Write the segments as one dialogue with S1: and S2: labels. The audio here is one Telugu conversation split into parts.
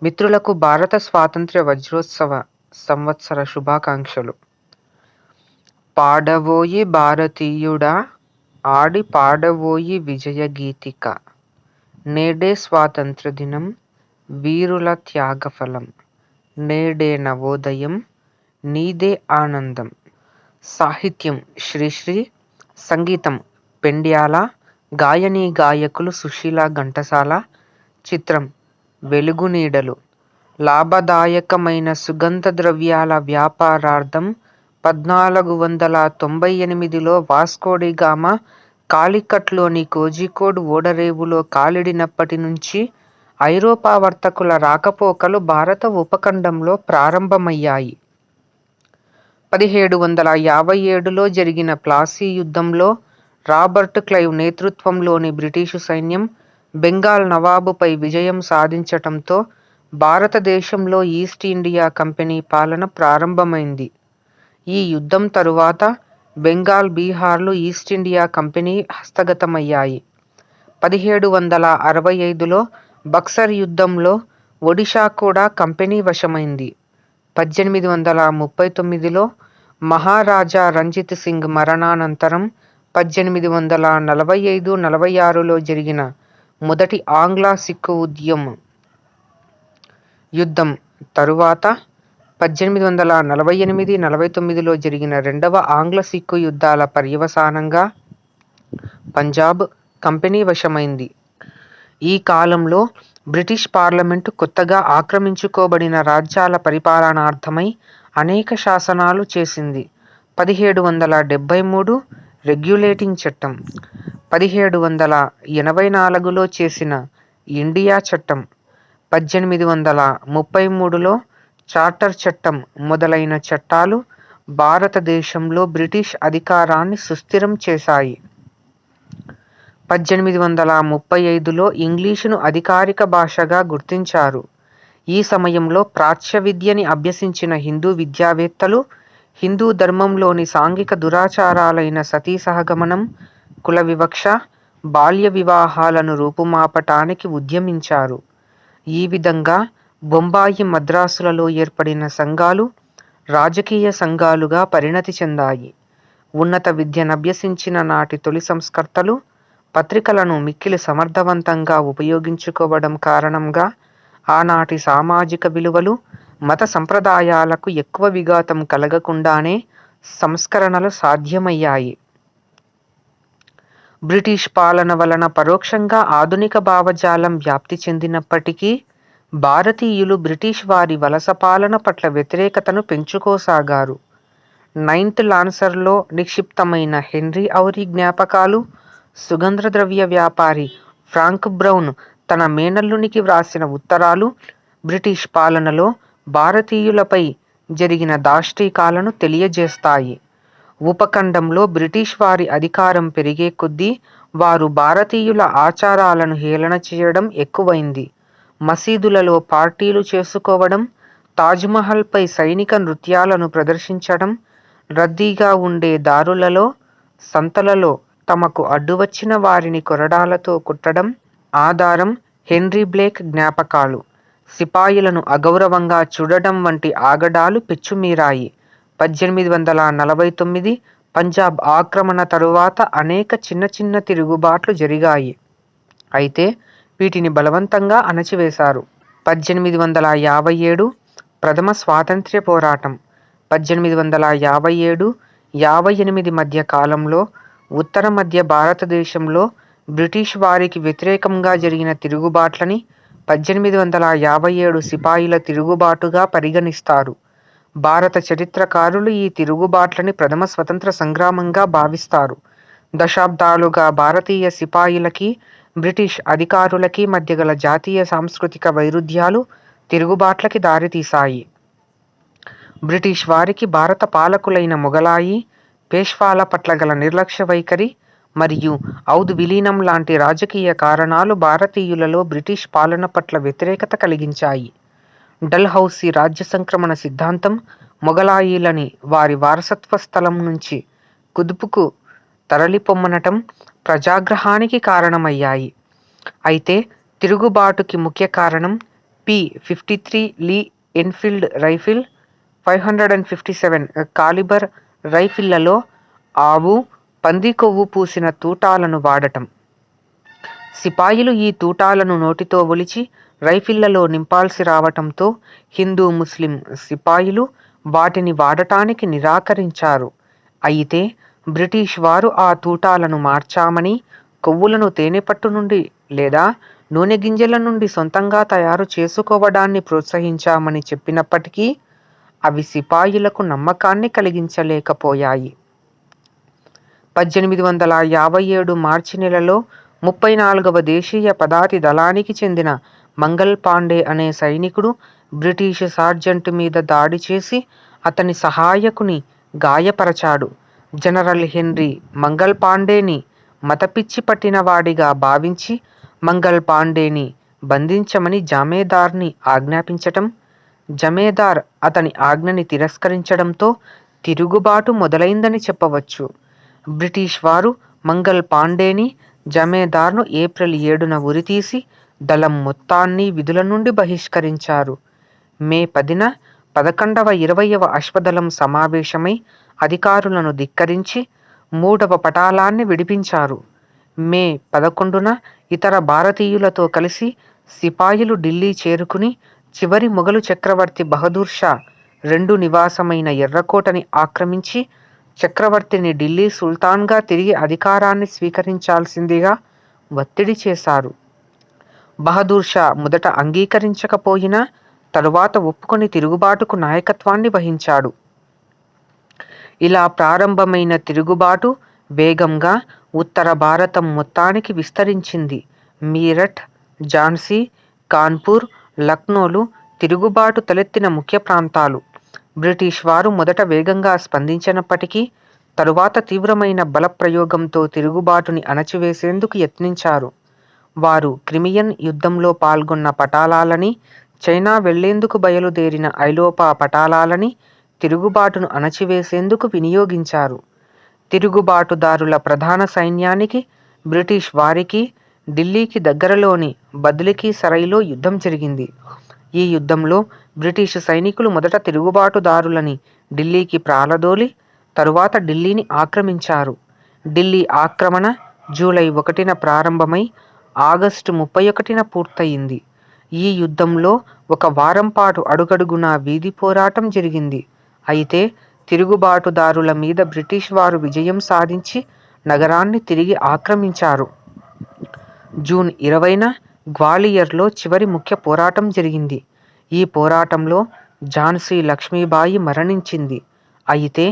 S1: మిత్రులకు భారత స్వాతంత్ర్య వజ్రోత్సవ సంవత్సర శుభాకాంక్షలు. పాడవోయి భారతీయుడా, ఆడి పాడవోయి విజయగీతిక. నేడే స్వాతంత్ర్య దినం, వీరుల త్యాగఫలం. నేడే నవోదయం, నీదే ఆనందం. సాహిత్యం శ్రీశ్రీ, సంగీతం పెండ్యాల, గాయనీ గాయకులు సుశీల ఘంటసాల. చిత్రం వెలుగునీడలు. లాభదాయకమైన సుగంధ ద్రవ్యాల వ్యాపారార్థం 1498లో వాస్కోడిగామా కాలికట్లోని కోజికోడ్ ఓడరేవులో కాలిడినప్పటి నుంచి ఐరోపా వర్తకుల రాకపోకలు భారత ఉపఖండంలో ప్రారంభమయ్యాయి. 1757లో జరిగిన ప్లాసీ యుద్ధంలో రాబర్ట్ క్లైవ్ నేతృత్వంలోని బ్రిటిషు సైన్యం బెంగాల్ నవాబుపై విజయం సాధించటంతో భారతదేశంలో ఈస్ట్ ఇండియా కంపెనీ పాలన ప్రారంభమైంది. ఈ యుద్ధం తరువాత బెంగాల్, బీహార్లు ఈస్ట్ ఇండియా కంపెనీ హస్తగతమయ్యాయి. 1765లో బక్సర్ యుద్ధంలో ఒడిషా కూడా కంపెనీ వశమైంది. 1839లో మహారాజా రంజిత్ సింగ్ మరణానంతరం 1845-46లో జరిగిన మొదటి ఆంగ్ల సిక్కు యుద్ధం తరువాత 1848-49లో జరిగిన రెండవ ఆంగ్ల సిక్కు యుద్ధాల పర్యవసానంగా పంజాబ్ కంపెనీ వశమైంది. ఈ కాలంలో బ్రిటిష్ పార్లమెంటు కొత్తగా ఆక్రమించుకోబడిన రాజ్యాల పరిపాలనార్థమై అనేక శాసనాలు చేసింది. 1773 రెగ్యులేటింగ్ చట్టం, 1784లో చేసిన ఇండియా చట్టం, 1833లో చార్టర్ చట్టం మొదలైన చట్టాలు భారతదేశంలో బ్రిటిష్ అధికారాన్ని సుస్థిరం చేశాయి. 1835లో ఇంగ్లీషును అధికారిక భాషగా గుర్తించారు. ఈ సమయంలో ప్రాచ్య విద్యని అభ్యసించిన హిందూ విద్యావేత్తలు హిందూ ధర్మంలోని సాంఘిక దురాచారాలైన సతీ సహగమనం, కుల వివక్ష, బాల్య వివాహాలను రూపుమాపటానికి ఉద్యమించారు. ఈ విధంగా బొంబాయి, మద్రాసులలో ఏర్పడిన సంఘాలు రాజకీయ సంఘాలుగా పరిణతి చెందాయి. ఉన్నత విద్యనభ్యసించిన నాటి తొలి సంస్కర్తలు పత్రికలను మిక్కిలి సమర్థవంతంగా ఉపయోగించుకోవడం కారణంగా ఆనాటి సామాజిక విలువలు, మత సంప్రదాయాలకు ఎక్కువ విఘాతం కలగకుండానే సంస్కరణలు సాధ్యమయ్యాయి. బ్రిటిష్ పాలన వలన పరోక్షంగా ఆధునిక భావజాలం వ్యాప్తి చెందినప్పటికీ భారతీయులు బ్రిటిష్ వారి వలస పాలన పట్ల వ్యతిరేకతను పెంచుకోసాగారు. 9th లాన్సర్లో నిక్షిప్తమైన హెన్రీ ఔరీ జ్ఞాపకాలు, సుగంధ ద్రవ్య వ్యాపారి ఫ్రాంక్ బ్రౌన్ తన మేనల్లునికి వ్రాసిన ఉత్తరాలు బ్రిటిష్ పాలనలో భారతీయులపై జరిగిన దాష్టీకాలను తెలియజేస్తాయి. ఉపఖండంలో బ్రిటిష్ వారి అధికారం పెరిగే కొద్దీ వారు భారతీయుల ఆచారాలను హేళన చేయడం ఎక్కువైంది. మసీదులలో పార్టీలు చేసుకోవడం, తాజ్మహల్పై సైనిక నృత్యాలను ప్రదర్శించడం, రద్దీగా ఉండే దారులలో, సంతలలో తమకు అడ్డువచ్చిన వారిని కొరడాలతో కొట్టడం. ఆధారం హెన్రీ బ్లేక్ జ్ఞాపకాలు. సిపాయిలను అగౌరవంగా చూడడం వంటి ఆగడాలు పెచ్చుమీరాయి. 1849 పంజాబ్ ఆక్రమణ తరువాత అనేక చిన్న చిన్న తిరుగుబాట్లు జరిగాయి. అయితే వీటిని బలవంతంగా అణచివేశారు. 1857 ప్రథమ స్వాతంత్ర్య పోరాటం. 1857-58 మధ్య కాలంలో ఉత్తర మధ్య భారతదేశంలో బ్రిటిష్ వారికి వ్యతిరేకంగా జరిగిన తిరుగుబాట్లని 1857 సిపాయిల తిరుగుబాటుగా పరిగణిస్తారు. భారత చరిత్రకారులు ఈ తిరుగుబాట్లని ప్రథమ స్వతంత్ర సంగ్రామంగా భావిస్తారు. దశాబ్దాలుగా భారతీయ సిపాయిలకి బ్రిటిష్ అధికారులకి మధ్య గల జాతీయ సాంస్కృతిక వైరుధ్యాలు తిరుగుబాట్లకి దారితీశాయి. బ్రిటిష్ వారికి భారత పాలకులైన మొగలాయి, పేష్వాల పట్ల గల నిర్లక్ష్య వైఖరి మరియు ఔద్ విలీనం లాంటి రాజకీయ కారణాలు భారతీయులలో బ్రిటిష్ పాలన పట్ల వ్యతిరేకత కలిగించాయి. డల్హౌసీ రాజ్య సంక్రమణ సిద్ధాంతం మొగలాయీలని వారి వారసత్వ స్థలం నుంచి కుదుపుకు తరలిపొమ్మనటం ప్రజాగ్రహానికి కారణమయ్యాయి. అయితే తిరుగుబాటుకి ముఖ్య కారణం P53 లీ ఎన్ఫీల్డ్ రైఫిల్, 557 కాలిబర్ రైఫిళ్లలో ఆవు, పంది కొవ్వు పూసిన తూటాలను వాడటం. సిపాయిలు ఈ తూటాలను నోటితో ఒలిచి రైఫిళ్లలో నింపాల్సి రావటంతో హిందూ ముస్లిం సిపాయిలు వాటిని వాడటానికి నిరాకరించారు. అయితే బ్రిటిష్ వారు ఆ తూటాలను మార్చామని, కొవ్వులను తేనెపట్టు నుండి లేదా నూనె గింజల నుండి సొంతంగా తయారు చేసుకోవడాన్ని ప్రోత్సహించామని చెప్పినప్పటికీ అవి సిపాయిలకు నమ్మకాన్ని కలిగించలేకపోయాయి. 1857 మార్చి నెలలో 34వ దేశీయ పదాతి దళానికి చెందిన మంగల్ పాండే అనే సైనికుడు బ్రిటిష్ సార్జెంట్ మీద దాడి చేసి అతని సహాయకుని గాయపరచాడు. జనరల్ హెన్రీ మంగల్ పాండేని మతపిచ్చి పట్టిన వాడిగా భావించి మంగల్ పాండేని బంధించమని జమేదార్ని ఆజ్ఞాపించటం, జమేదార్ అతని ఆజ్ఞని తిరస్కరించడంతో తిరుగుబాటు మొదలైందని చెప్పవచ్చు. బ్రిటిష్ వారు మంగల్ పాండేని, జమేదార్ను ఏప్రిల్ 7న ఉరితీసి దళం మొత్తాన్ని విధుల నుండి బహిష్కరించారు. మే 10న 11వ 20వ అశ్వదళం సమావేశమై అధికారులను ధిక్కరించి 3వ పటాలాన్ని విడిపించారు. మే 11న ఇతర భారతీయులతో కలిసి సిపాయిలు ఢిల్లీ చేరుకుని చివరి మొఘలు చక్రవర్తి బహదూర్ షా II నివాసమైన ఎర్రకోటని ఆక్రమించి చక్రవర్తిని ఢిల్లీ సుల్తాన్గా తిరిగి అధికారాన్ని స్వీకరించాల్సిందిగా ఒత్తిడి చేశారు. బహదూర్ షా మొదట అంగీకరించకపోయినా తరువాత ఒప్పుకొని తిరుగుబాటుకు నాయకత్వాన్ని వహించాడు. ఇలా ప్రారంభమైన తిరుగుబాటు వేగంగా ఉత్తర భారతం మొత్తానికి విస్తరించింది. మీరట్, ఝాన్సీ, కాన్పూర్, లక్నోలు తిరుగుబాటు తలెత్తిన ముఖ్య ప్రాంతాలు. బ్రిటిష్ వారు మొదట వేగంగా స్పందించినప్పటికీ తరువాత తీవ్రమైన బలప్రయోగంతో తిరుగుబాటుని అణచివేసేందుకు యత్నించారు. వారు క్రిమియన్ యుద్ధంలో పాల్గొన్న పటాలాలని, చైనా వెళ్లేందుకు బయలుదేరిన ఐలోపా పటాలాలని తిరుగుబాటును అణచివేసేందుకు వినియోగించారు. తిరుగుబాటుదారుల ప్రధాన సైన్యానికి బ్రిటిష్ వారికి ఢిల్లీకి దగ్గరలోని బద్లికి సరైలో యుద్ధం జరిగింది. ఈ యుద్ధంలో బ్రిటిష్ సైనికులు మొదట తిరుగుబాటుదారులని ఢిల్లీకి ప్రాలదోలి తరువాత ఢిల్లీని ఆక్రమించారు. ఢిల్లీ ఆక్రమణ జూలై 1న ప్రారంభమై ఆగస్టు 31న పూర్తయింది. ఈ యుద్ధంలో 1 వారం పాటు అడుగడుగునా వీధి పోరాటం జరిగింది. అయితే తిరుగుబాటుదారుల మీద బ్రిటిష్ వారు విజయం సాధించి నగరాన్ని తిరిగి ఆక్రమించారు. జూన్ 20న గ్వాలియర్లో చివరి ముఖ్య పోరాటం జరిగింది. ఈ పోరాటంలో ఝాన్సీ లక్ష్మీబాయి మరణించింది. అయితే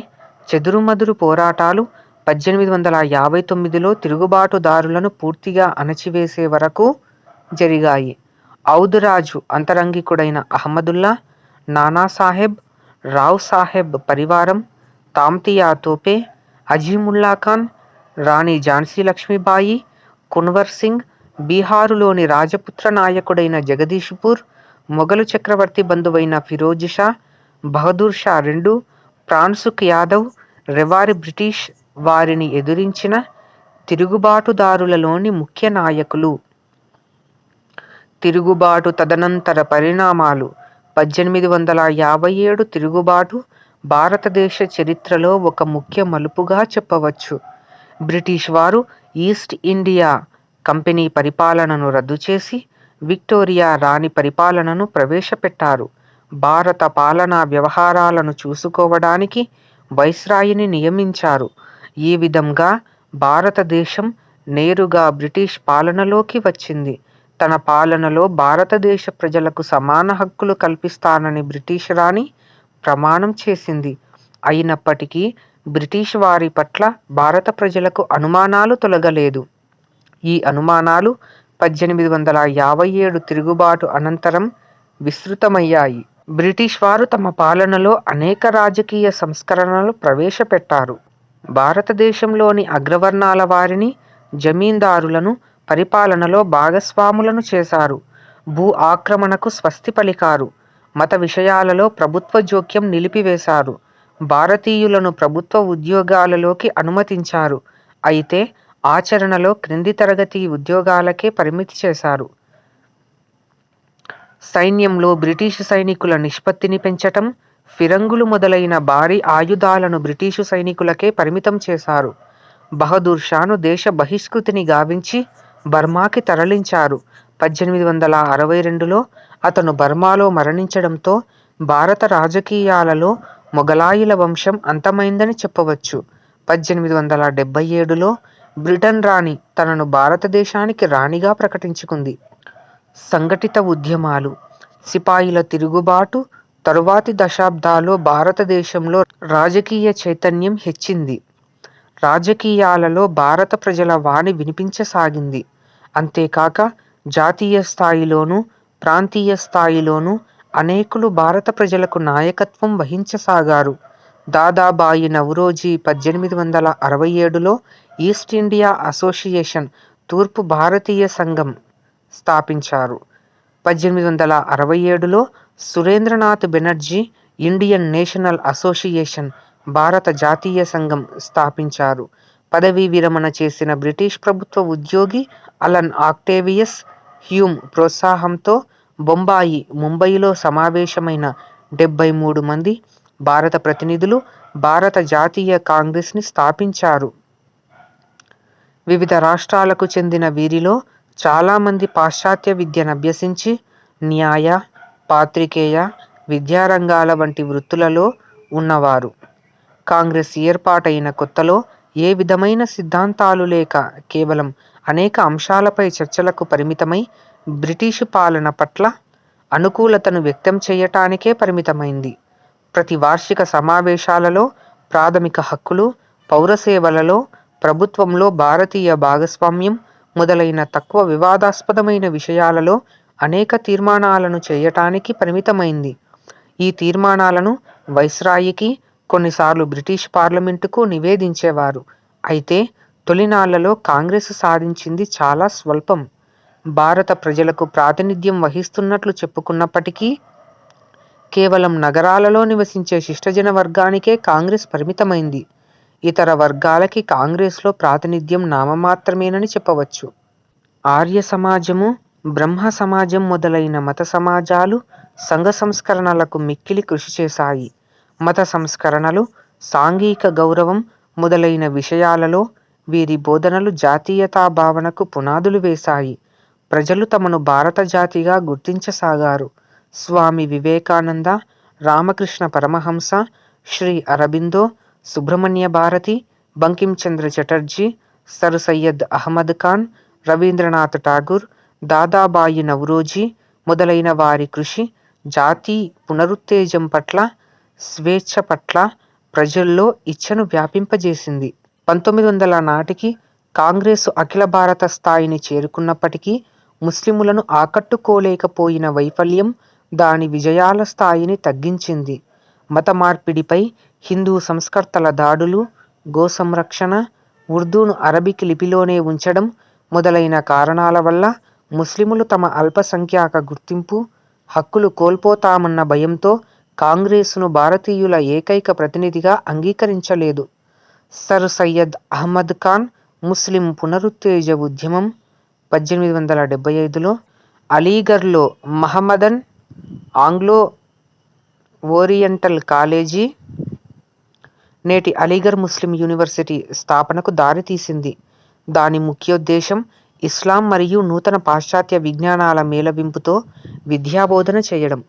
S1: చెదురుమదురు పోరాటాలు 1859లో తిరుగుబాటుదారులను పూర్తిగా అణచివేసే వరకు జరిగాయి. ఔద్ రాజు అంతరంగికుడైన అహ్మదుల్లా, నానాసాహెబ్, రావ్ సాహెబ్ పరివారం, తామ్తియా తోపే, అజీముల్లా ఖాన్, రాణి ఝాన్సీ లక్ష్మీబాయి, కున్వర్ సింగ్, బీహారులోని రాజపుత్ర నాయకుడైన జగదీష్పూర్, మొఘలు చక్రవర్తి బంధువైన ఫిరోజ్ షా, బహదూర్ షా II, ఫ్రాన్సుక్ యాదవ్, రెవారీ బ్రిటిష్ వారిని ఎదిరించిన తిరుగుబాటుదారులలోని ముఖ్య నాయకులు. తిరుగుబాటు తదనంతర పరిణామాలు. 1857 తిరుగుబాటు భారతదేశ చరిత్రలో ఒక ముఖ్య మలుపుగా చెప్పవచ్చు. బ్రిటిష్ వారు ఈస్ట్ ఇండియా కంపెనీ పరిపాలనను రద్దు చేసి విక్టోరియా రాణి పరిపాలనను ప్రవేశపెట్టారు. భారత పాలనా వ్యవహారాలను చూసుకోవడానికి వైస్రాయిని నియమించారు. ఈ విధంగా భారతదేశం నేరుగా బ్రిటిష్ పాలనలోకి వచ్చింది. తన పాలనలో భారతదేశ ప్రజలకు సమాన హక్కులు కల్పిస్తానని బ్రిటిష్ రాణి ప్రమాణం చేసింది. అయినప్పటికీ బ్రిటిష్ వారి పట్ల భారత ప్రజలకు అనుమానాలు తొలగలేదు. ఈ అనుమానాలు 1857 తిరుగుబాటు అనంతరం విస్తృతమయ్యాయి. బ్రిటిష్ వారు తమ పాలనలో అనేక రాజకీయ సంస్కరణలు ప్రవేశపెట్టారు. భారతదేశంలోని అగ్రవర్ణాల వారిని, జమీందారులను పరిపాలనలో భాగస్వాములను చేశారు. భూ ఆక్రమణకు స్వస్తి పలికారు. మత విషయాలలో ప్రభుత్వ జోక్యం నిలిపివేశారు. భారతీయులను ప్రభుత్వ ఉద్యోగాలలోకి అనుమతించారు. అయితే ఆచరణలో క్రింది తరగతి ఉద్యోగాలకే పరిమితి చేశారు. సైన్యంలో బ్రిటిషు సైనికుల నిష్పత్తిని పెంచటం, ఫిరంగులు మొదలైన భారీ ఆయుధాలను బ్రిటిషు సైనికులకే పరిమితం చేశారు. బహదూర్ షాను దేశ బహిష్కృతిని గావించి బర్మాకి తరలించారు. 1862లో అతను బర్మాలో మరణించడంతో భారత రాజకీయాలలో మొగలాయుల వంశం అంతమైందని చెప్పవచ్చు. 1877లో బ్రిటన్ రాణి తనను భారతదేశానికి రాణిగా ప్రకటించుకుంది. సంఘటిత ఉద్యమాలు, సిపాయిల తిరుగుబాటు తరువాతి దశాబ్దాల్లో భారతదేశంలో రాజకీయ చైతన్యం హెచ్చింది. రాజకీయాలలో భారత ప్రజల వాణి వినిపించసాగింది. అంతేకాక జాతీయ స్థాయిలోనూ ప్రాంతీయ స్థాయిలోనూ అనేకులు భారత ప్రజలకు నాయకత్వం వహించసాగారు. దాదాబాయి నౌరోజీ 1867లో ఈస్ట్ ఇండియా అసోసియేషన్ తూర్పు భారతీయ సంఘం స్థాపించారు. 1867లో Surendranath Banerjee Indian National Association భారత జాతీయ సంఘం స్థాపించారు. పదవీ విరమణ చేసిన బ్రిటిష్ ప్రభుత్వ ఉద్యోగి అలన్ ఆక్టేవియస్ హ్యూమ్ ప్రోత్సాహంతో బొంబాయి, ముంబైలో సమావేశమైన 73 మంది భారత ప్రతినిధులు భారత జాతీయ కాంగ్రెస్ని స్థాపించారు. వివిధ రాష్ట్రాలకు చెందిన వీరిలో చాలామంది పాశ్చాత్య విద్యనభ్యసించి న్యాయ, పాత్రికేయ, విద్యారంగాల వంటి వృత్తులలో ఉన్నవారు. కాంగ్రెస్ ఏర్పాటైన కొత్తలో ఏ విధమైన సిద్ధాంతాలు లేక కేవలం అనేక అంశాలపై చర్చలకు పరిమితమై బ్రిటిషు పాలన పట్ల అనుకూలతను వ్యక్తం చేయటానికే పరిమితమైంది. ప్రతి వార్షిక సమావేశాలలో ప్రాథమిక హక్కులు, పౌరసేవలలో ప్రభుత్వంలో భారతీయ భాగస్వామ్యం మొదలైన తక్కువ వివాదాస్పదమైన విషయాలలో అనేక తీర్మానాలను చేయటానికి పరిమితమైంది. ఈ తీర్మానాలను వైస్రాయికి, కొన్నిసార్లు బ్రిటిష్ పార్లమెంటుకు నివేదించేవారు. అయితే తొలినాళ్లలో కాంగ్రెస్ సాధించింది చాలా స్వల్పం. భారత ప్రజలకు ప్రాతినిధ్యం వహిస్తున్నట్లు చెప్పుకున్నప్పటికీ కేవలం నగరాలలో నివసించే శిష్టజన వర్గానికే కాంగ్రెస్ పరిమితమైంది. ఇతర వర్గాలకి కాంగ్రెస్లో ప్రాతినిధ్యం నామమాత్రమేనని చెప్పవచ్చు. ఆర్య సమాజము, బ్రహ్మ సమాజం మొదలైన మత సమాజాలు సంఘ సంస్కరణలకు మిక్కిలి కృషి చేశాయి. మత సంస్కరణలు, సాంఘిక గౌరవం మొదలైన విషయాలలో వీరి బోధనలు జాతీయతా భావనకు పునాదులు వేశాయి. ప్రజలు తమను భారత జాతిగా గుర్తించసాగారు. స్వామి వివేకానంద, రామకృష్ణ పరమహంస, శ్రీ అరబిందో, సుబ్రహ్మణ్య భారతి, బంకించంద్ర చటర్జీ, సర్ సయ్యద్ అహ్మద్ ఖాన్, రవీంద్రనాథ్ ఠాగూర్, దాదాబాయి నౌరోజీ మొదలైన వారి కృషి జాతి పునరుత్తేజం పట్ల, స్వేచ్ఛ పట్ల ప్రజల్లో ఇచ్ఛను వ్యాపింపజేసింది. 1900 నాటికి కాంగ్రెసు అఖిల భారత స్థాయిని చేరుకున్నప్పటికీ ముస్లిములను ఆకట్టుకోలేకపోయిన వైఫల్యం దాని విజయాల స్థాయిని తగ్గించింది. మత మార్పిడిపై హిందూ సంస్కర్తల దాడులు, గో సంరక్షణ, ఉర్దూను అరబిక్ లిపిలోనే ఉంచడం మొదలైన కారణాల వల్ల ముస్లిములు తమ అల్పసంఖ్యాక గుర్తింపు, హక్కులు కోల్పోతామన్న భయంతో కాంగ్రెసును భారతీయుల ఏకైక ప్రతినిధిగా అంగీకరించలేదు. సర్ సయ్యద్ అహ్మద్ ఖాన్ ముస్లిం పునరుత్తేజ ఉద్యమం 1875లో అలీగర్లో మహమ్మదన్ ఆంగ్లో ఓరియంటల్ కాలేజీ, నేటి అలీగర్ ముస్లిం యూనివర్సిటీ స్థాపనకు దారితీసింది. దాని ముఖ్యోద్దేశం ఇస్లాం మరియు నూతన పాశ్చాత్య విజ్ఞానాల మేళవింపుతో విద్యాబోధన చేయడం.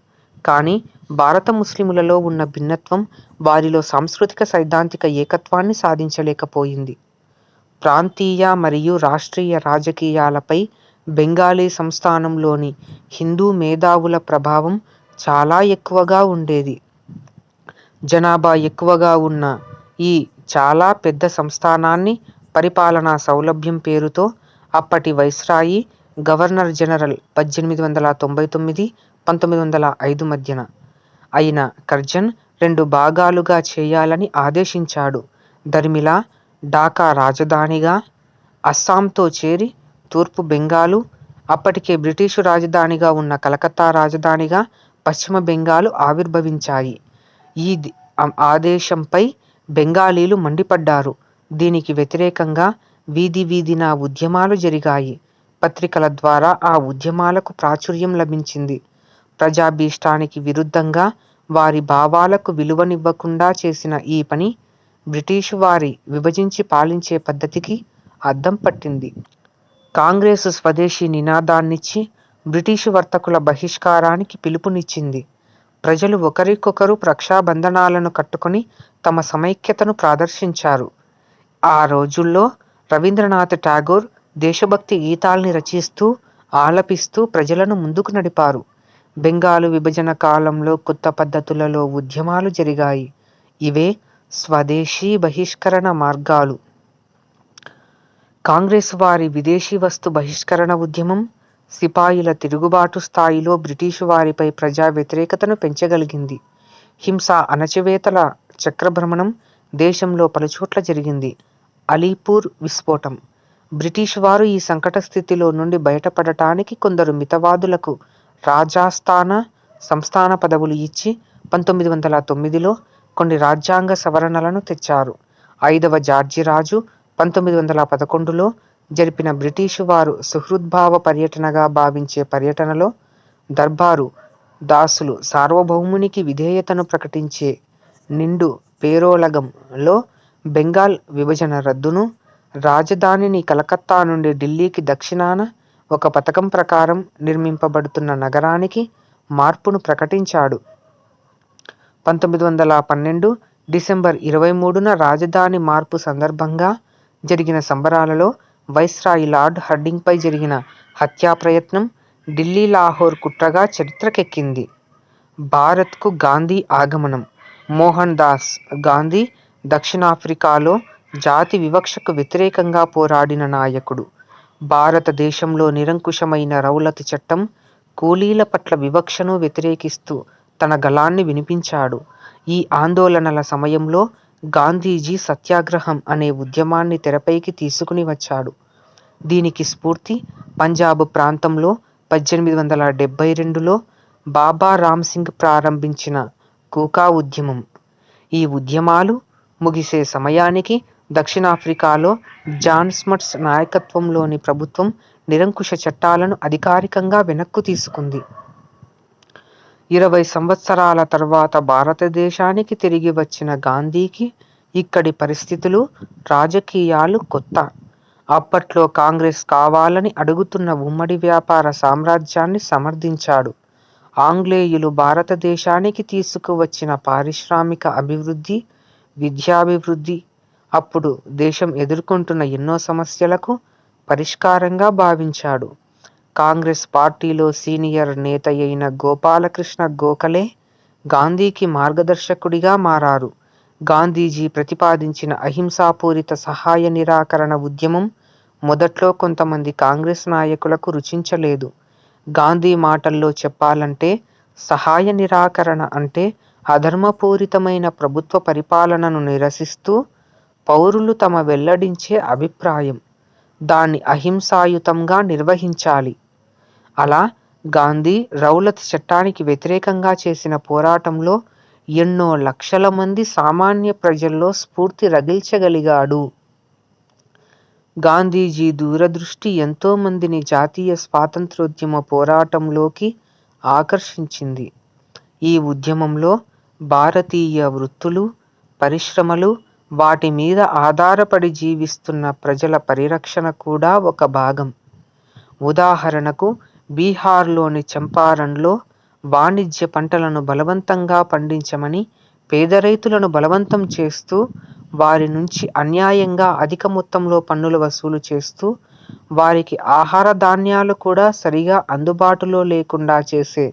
S1: కానీ భారత ముస్లిములలో ఉన్న భిన్నత్వం వారిలో సాంస్కృతిక సైద్ధాంతిక ఏకత్వాన్ని సాధించలేకపోయింది. ప్రాంతీయ మరియు రాష్ట్రీయ రాజకీయాలపై బెంగాలీ సంస్థానంలోని హిందూ మేధావుల ప్రభావం చాలా ఎక్కువగా ఉండేది. జనాభా ఎక్కువగా ఉన్న ఈ చాలా పెద్ద సంస్థానాన్ని పరిపాలనా సౌలభ్యం పేరుతో అప్పటి వైస్రాయి గవర్నర్ జనరల్ 1899-1905 మధ్యన అయిన కర్జన్ 2 భాగాలుగా చేయాలని ఆదేశించాడు. దర్మిలా ఢాకా రాజధానిగా, అస్సాంతో చేరి తూర్పు బెంగాలు, అప్పటికే బ్రిటిషు రాజధానిగా ఉన్న కలకత్తా రాజధానిగా పశ్చిమ బెంగాలు ఆవిర్భవించాయి. ఈ ఆదేశంపై బెంగాలీలు మండిపడ్డారు. దీనికి వ్యతిరేకంగా వీధి వీధిన ఉద్యమాలు జరిగాయి. పత్రికల ద్వారా ఆ ఉద్యమాలకు ప్రాచుర్యం లభించింది. ప్రజాభీష్టానికి విరుద్ధంగా వారి భావాలకు విలువనివ్వకుండా చేసిన ఈ పని బ్రిటిషు వారి విభజించి పాలించే పద్ధతికి అద్దం పట్టింది. కాంగ్రెసు స్వదేశీ నినాదాన్నిచ్చి బ్రిటిషు వర్తకుల బహిష్కారానికి పిలుపునిచ్చింది. ప్రజలు ఒకరికొకరు రక్షాబంధనాలను కట్టుకొని తమ సమైక్యతను ప్రదర్శించారు. ఆ రోజుల్లో రవీంద్రనాథ్ ఠాగూర్ దేశభక్తి గీతాల్ని రచిస్తూ, ఆలపిస్తూ ప్రజలను ముందుకు నడిపారు. బెంగాలు విభజన కాలంలో కొత్త పద్ధతులలో ఉద్యమాలు జరిగాయి. ఇవే స్వదేశీ బహిష్కరణ మార్గాలు. కాంగ్రెసు వారి విదేశీ వస్తు బహిష్కరణ ఉద్యమం సిపాయిల తిరుగుబాటు స్థాయిలో బ్రిటిషు వారిపై ప్రజా వ్యతిరేకతను పెంచగలిగింది. హింస, అణచివేతల చక్రభ్రమణం దేశంలో పలుచోట్ల జరిగింది. అలీపూర్ విస్ఫోటం. బ్రిటిషు వారు ఈ సంకట స్థితిలో నుండి బయటపడటానికి కొందరు మితవాదులకు రాజాస్థాన, సంస్థాన పదవులు ఇచ్చి 1909లో కొన్ని రాజ్యాంగ సవరణలను తెచ్చారు. 5వ జార్జిరాజు 1911లో జరిపిన బ్రిటిషు వారు సుహృద్భావ పర్యటనగా భావించే పర్యటనలో దర్బారు దాసులు సార్వభౌమునికి విధేయతను ప్రకటించే నిండు పేరోలగంలో బెంగాల్ విభజన రద్దును, రాజధానిని కలకత్తా నుండి ఢిల్లీకి దక్షిణాన ఒక పథకం ప్రకారం నిర్మింపబడుతున్న నగరానికి మార్పును ప్రకటించాడు. 1912 డిసెంబర్ 23న రాజధాని మార్పు సందర్భంగా జరిగిన సంబరాలలో వైస్రాయ్ లార్డ్ హర్డింగ్పై జరిగిన హత్యా ప్రయత్నం ఢిల్లీ లాహోర్ కుట్రగా చరిత్రకెక్కింది. భారత్కు గాంధీ ఆగమనం. మోహన్ దాస్ గాంధీ దక్షిణాఫ్రికాలో జాతి వివక్షకు వ్యతిరేకంగా పోరాడిన నాయకుడు. భారతదేశంలో నిరంకుశమైన రౌలత్ చట్టం, కూలీల పట్ల వివక్షను వ్యతిరేకిస్తూ తన గళాన్ని వినిపించాడు. ఈ ఆందోళనల సమయంలో గాంధీజీ సత్యాగ్రహం అనే ఉద్యమాన్ని తెరపైకి తీసుకుని వచ్చాడు. దీనికి స్ఫూర్తి పంజాబ్ ప్రాంతంలో 1872లో బాబా రామ్ సింగ్ ప్రారంభించిన కూకా ఉద్యమం. ఈ ఉద్యమాలు ముగిసే సమయానికి దక్షిణాఫ్రికాలో జాన్ స్మట్స్ నాయకత్వంలోని ప్రభుత్వం నిరంకుశ చట్టాలను అధికారికంగా వెనక్కు తీసుకుంది. 20 సంవత్సరాల తర్వాత భారతదేశానికి తిరిగి వచ్చిన గాంధీకి ఇక్కడి పరిస్థితులు, రాజకీయాలు కొత్త. అప్పట్లో కాంగ్రెస్ కావాలని అడుగుతున్న ఉమ్మడి వ్యాపార సామ్రాజ్యాన్ని సమర్థించాడు. ఆంగ్లేయులు భారతదేశానికి తీసుకువచ్చిన పారిశ్రామిక అభివృద్ధి, విద్యాభివృద్ధి అప్పుడు దేశం ఎదుర్కొంటున్న ఎన్నో సమస్యలకు పరిష్కారంగా భావించాడు. కాంగ్రెస్ పార్టీలో సీనియర్ నేతయైన గోపాలకృష్ణ గోఖలే గాంధీకి మార్గదర్శకుడిగా మారారు. గాంధీజీ ప్రతిపాదించిన అహింసాపూరిత సహాయ నిరాకరణ ఉద్యమం మొదట్లో కొంతమంది కాంగ్రెస్ నాయకులకు రుచించలేదు. గాంధీ మాటల్లో చెప్పాలంటే సహాయ నిరాకరణ అంటే అధర్మపూరితమైన ప్రభుత్వ పరిపాలనను నిరసిస్తూ పౌరులు తమ వెల్లడించే అభిప్రాయం, దాన్ని అహింసాయుతంగా నిర్వహించాలి. అలా గాంధీ రౌలత్ చట్టానికి వ్యతిరేకంగా చేసిన పోరాటంలో ఎన్నో లక్షల మంది సామాన్య ప్రజల్లో స్ఫూర్తి రగిల్చగలిగాడు. గాంధీజీ దూరదృష్టి ఎంతో మందిని జాతీయ స్వాతంత్ర్యోద్యమ పోరాటంలోకి ఆకర్షించింది. ఈ ఉద్యమంలో భారతీయ వృత్తులు, పరిశ్రమలు, వాటి మీద ఆధారపడి జీవిస్తున్న ప్రజల పరిరక్షణ కూడా ఒక భాగం. ఉదాహరణకు బీహార్లోని చంపారణ్లో వాణిజ్య పంటలను బలవంతంగా పండించమని పేద రైతులను బలవంతం చేస్తూ, వారి నుంచి అన్యాయంగా అధిక మొత్తంలో పన్నులు వసూలు చేస్తూ, వారికి ఆహార ధాన్యాలు కూడా సరిగా అందుబాటులో లేకుండా చేసే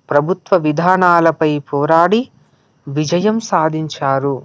S1: ప్రభుత్వ విధానాలపై పోరాడి విజయం సాధించారు.